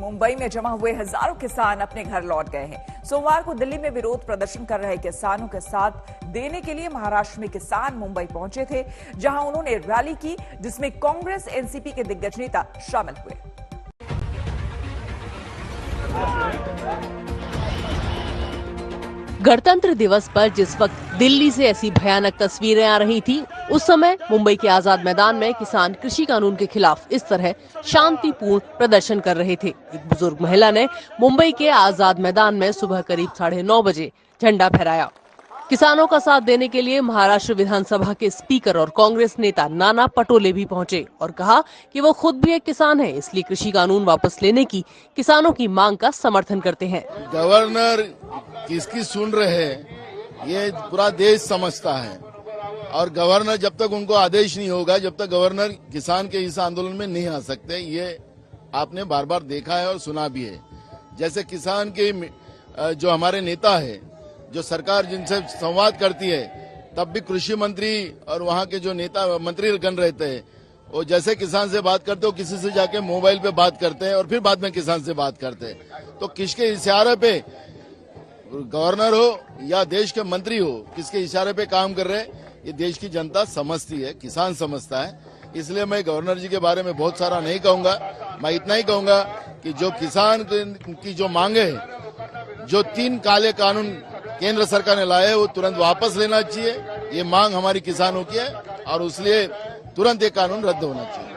मुंबई में जमा हुए हजारों किसान अपने घर लौट गए हैं। सोमवार को दिल्ली में विरोध प्रदर्शन कर रहे किसानों के साथ देने के लिए महाराष्ट्र में किसान मुंबई पहुंचे थे, जहां उन्होंने रैली की जिसमें कांग्रेस एनसीपी के दिग्गज नेता शामिल हुए। गणतंत्र दिवस पर जिस वक्त दिल्ली से ऐसी भयानक तस्वीरें आ रही थी, उस समय मुंबई के आजाद मैदान में किसान कृषि कानून के खिलाफ इस तरह शांतिपूर्ण प्रदर्शन कर रहे थे। एक बुजुर्ग महिला ने मुंबई के आजाद मैदान में सुबह करीब 9:30 बजे झंडा फहराया। किसानों का साथ देने के लिए महाराष्ट्र विधानसभा के स्पीकर और कांग्रेस नेता नाना पटोले भी पहुंचे और कहा कि वो खुद भी एक किसान है, इसलिए कृषि कानून वापस लेने की किसानों की मांग का समर्थन करते हैं। गवर्नर किसकी सुन रहे हैं ये पूरा देश समझता है, और गवर्नर जब तक उनको आदेश नहीं होगा, जब तक गवर्नर किसान के इस आंदोलन में नहीं आ सकते। ये आपने बार बार देखा है और सुना भी है। जैसे किसान के जो हमारे नेता है, जो सरकार जिनसे संवाद करती है, तब भी कृषि मंत्री और वहाँ के जो नेता मंत्री गण रहते हैं, वो जैसे किसान से बात करते हो किसी से जाके मोबाइल पे बात करते हैं और फिर बाद में किसान से बात करते हैं। तो किसके इशारे पे गवर्नर हो या देश के मंत्री हो, किसके इशारे पे काम कर रहे हैं, ये देश की जनता समझती है, किसान समझता है। इसलिए मैं गवर्नर जी के बारे में बहुत सारा नहीं कहूंगा। मैं इतना ही कहूंगा कि जो किसान की जो मांगे है, जो 3 काले कानून केंद्र सरकार ने लाए, वो तुरंत वापस लेना चाहिए। ये मांग हमारी किसानों की है और इसलिए तुरंत ये कानून रद्द होना चाहिए।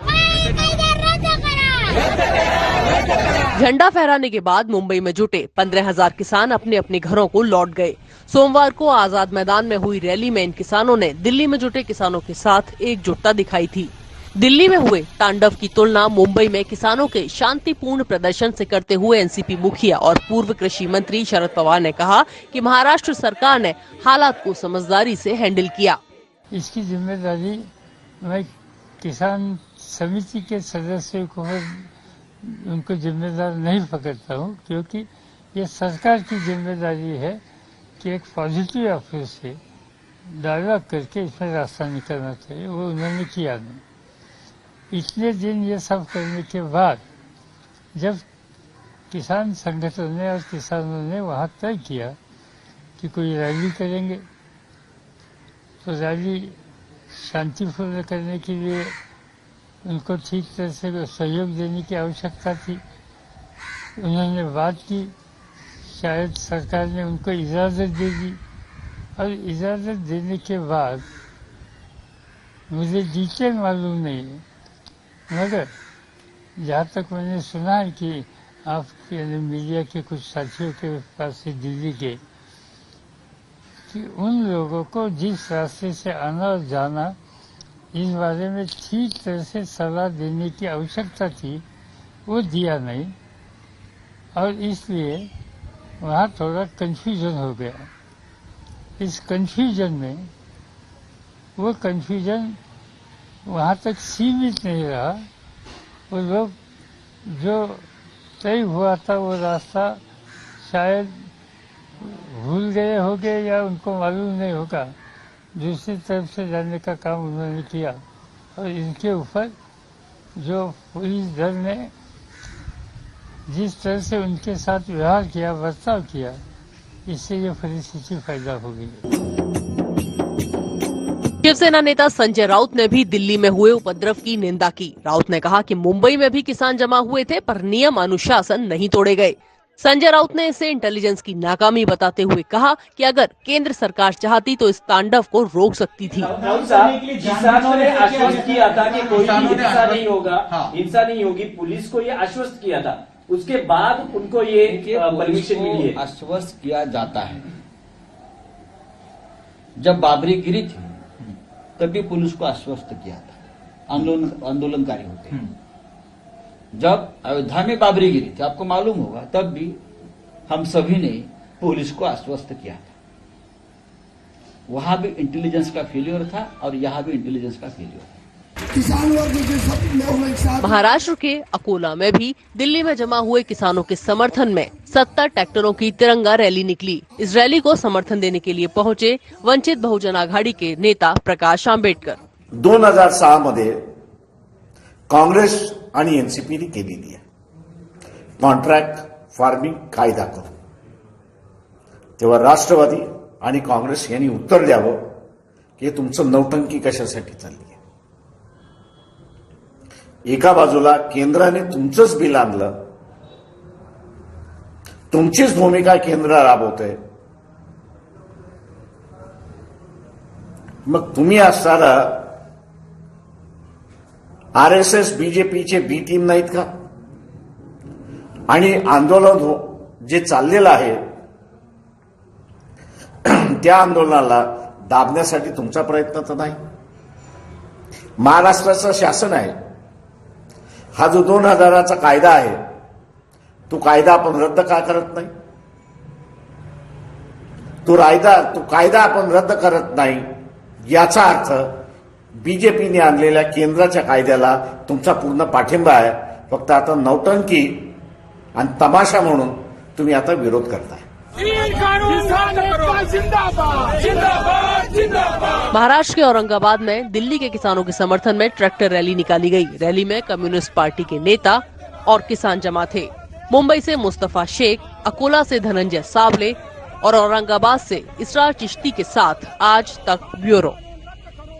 झंडा फहराने के बाद मुंबई में जुटे 15,000 किसान अपने अपने घरों को लौट गए। सोमवार को आजाद मैदान में हुई रैली में इन किसानों ने दिल्ली में जुटे किसानों के साथ एकजुटता दिखाई थी। दिल्ली में हुए तांडव की तुलना मुंबई में किसानों के शांतिपूर्ण प्रदर्शन से करते हुए एनसीपी मुखिया और पूर्व कृषि मंत्री शरद पवार ने कहा कि महाराष्ट्र सरकार ने हालात को समझदारी से हैंडल किया। इसकी जिम्मेदारी मैं किसान समिति के सदस्यों को उनको जिम्मेदार नहीं पकड़ता हूँ, क्योंकि ये सरकार की जिम्मेदारी है कि एक पॉजिटिव अप्रोच से डायलॉग करके इसमें रास्ता निकलना चाहिए। वो उन्होंने किया नहीं। इतने दिन ये सब करने के बाद जब किसान संगठन ने और किसानों ने वहाँ तय किया कि कोई रैली करेंगे, तो रैली शांतिपूर्ण करने के लिए उनको ठीक तरह से सहयोग देने की आवश्यकता थी। उन्होंने बात की, शायद सरकार ने उनको इजाज़त दे दी, और इजाज़त देने के बाद मुझे डिटेल मालूम नहीं है, मगर जहाँ तक मैंने सुना है कि आपके मीडिया के कुछ साथियों के पास से दिल्ली के, कि उन लोगों को जिस रास्ते से आना और जाना, इस बारे में ठीक तरह से सलाह देने की आवश्यकता थी, वो दिया नहीं, और इसलिए वहाँ थोड़ा कन्फ्यूजन हो गया। इस कन्फ्यूजन में वो कन्फ्यूजन वहाँ तक सीमित नहीं रहा। वो लोग जो तय हुआ था वो रास्ता शायद भूल गए होंगे या उनको मालूम नहीं होगा, दूसरी तरफ से जाने का काम उन्होंने किया। और इनके ऊपर जो पुलिस दल ने जिस तरह से उनके साथ व्यवहार किया, बर्ताव किया, इससे ये परिस्थिति पैदा हो गई। शिवसेना नेता संजय राउत ने भी दिल्ली में हुए उपद्रव की निंदा की। राउत ने कहा कि मुंबई में भी किसान जमा हुए थे, पर नियम अनुशासन नहीं तोड़े गए। संजय राउत ने इसे इंटेलिजेंस की नाकामी बताते हुए कहा कि अगर केंद्र सरकार चाहती तो इस तांडव को रोक सकती थी। किसानों ने आश्वस्त किया था कि कोई हिंसा नहीं होगा, हिंसा नहीं होगी, पुलिस को ये आश्वस्त किया था। उसके बाद उनको ये परमिशन मिली है। आश्वस्त किया जाता है। जब बाबरी गिरी थी तभी पुलिस को आश्वस्त किया था, आंदोलनकारी होते हैं। जब अयोध्या में बाबरी गिरी थी, आपको मालूम होगा, तब भी हम सभी ने पुलिस को आश्वस्त किया था। वहां भी इंटेलिजेंस का फेलियर था और यहाँ भी इंटेलिजेंस का फेलियर था। महाराष्ट्र के अकोला में भी दिल्ली में जमा हुए किसानों के समर्थन में 70 ट्रैक्टरों की तिरंगा रैली निकली। इस रैली को समर्थन देने के लिए पहुंचे वंचित बहुजन आघाडी के नेता प्रकाश आंबेडकर। 2006 मध्ये काँग्रेस आणि एनसीपीने केलेली आहे। कॉन्ट्रॅक्ट फार्मिंग कायदा करू. तेव्हा राष्ट्रवादी आणि काँग्रेस यांनी उत्तर द्यावं की हे तुमचं नौटंकी कशासाठी चालली आहे. एका बाजूला केंद्राने तुमचंच बिल आणलं, तुमचीच भूमिका केंद्र राबवतंय, मग तुम्ही असताना RSS बीजेपीचे बी टीम नाहीत का? आणि आंदोलन जे चाललेलं आहे त्या आंदोलनाला दाबण्यासाठी तुमचा प्रयत्न तर नाही. महाराष्ट्राचं शासन आहे, हा जो 2000चा कायदा आहे तो कायदा आपण रद्द का करत नाही? तो कायदा आपण रद्द करत नाही याचा अर्थ बीजेपीने आणलेल्या केंद्राच्या कायद्याला तुमचा पूर्ण पाठिंबा आहे. फक्त आता नौटंकी आणि तमाशा म्हणून तुम्ही आता विरोध करताय. महाराष्ट्र के औरंगाबाद में दिल्ली के किसानों के समर्थन में ट्रैक्टर रैली निकाली गई. रैली में कम्युनिस्ट पार्टी के नेता और किसान जमा थे. मुंबई से मुस्तफा शेख, अकोला से धनंजय सावले और औरंगाबाद से इसरार चिश्ती के साथ आज तक ब्यूरो.